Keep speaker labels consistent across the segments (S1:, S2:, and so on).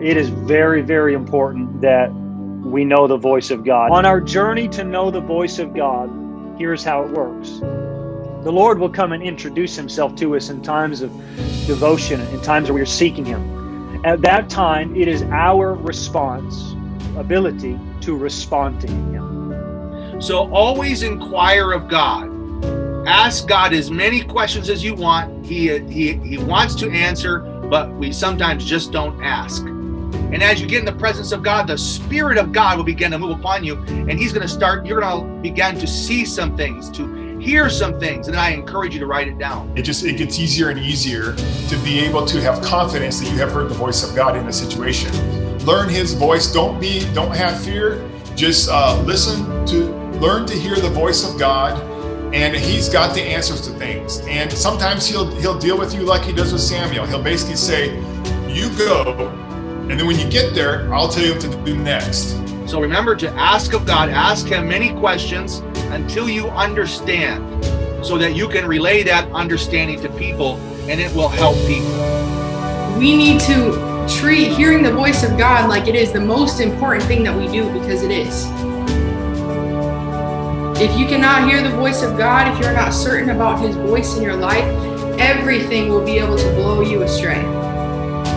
S1: it is very, very important that we know the voice of God. On our journey to know the voice of God, here's how it works. The Lord will come and introduce himself to us in times of devotion, in times where we are seeking him. At that time, it is our responsibility to respond to him.
S2: So always inquire of God. Ask God as many questions as you want. He wants to answer, but we sometimes just don't ask. And as you get in the presence of God, the Spirit of God will begin to move upon you, and you're going to begin to see some things, to hear some things, and I encourage you to write it down.
S3: It gets easier and easier to be able to have confidence that you have heard the voice of God in a situation. Learn his voice. Don't have fear. Just learn to hear the voice of God, and he's got the answers to things. And sometimes he'll deal with you like he does with Samuel. He'll basically say, you go, and then when you get there, I'll tell you what to do next.
S2: So remember to ask of God, ask him many questions until you understand, so that you can relay that understanding to people, and it will help people.
S4: We need to treat hearing the voice of God like it is the most important thing that we do, because it is. If you cannot hear the voice of God, if you're not certain about his voice in your life, everything will be able to blow you astray.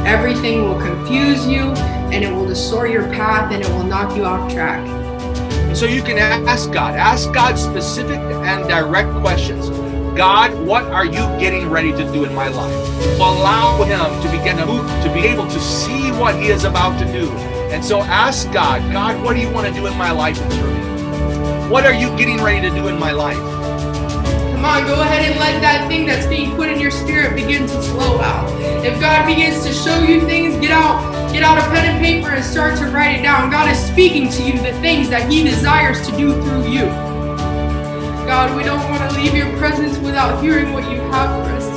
S4: Everything will confuse you, and it will distort your path, and it will knock you off track.
S2: So you can ask God specific and direct questions. God, what are you getting ready to do in my life? Allow him to begin to move, to be able to see what he is about to do. And so ask God, what do you want to do in my life and through me? What are you getting ready to do in my life?
S4: Come on, go ahead and let that thing that's being put in your spirit begin to flow out. If God begins to show you things, get out a pen and paper and start to write it down. God is speaking to you the things that he desires to do through you. God, we don't want to leave your presence without hearing what you have for us.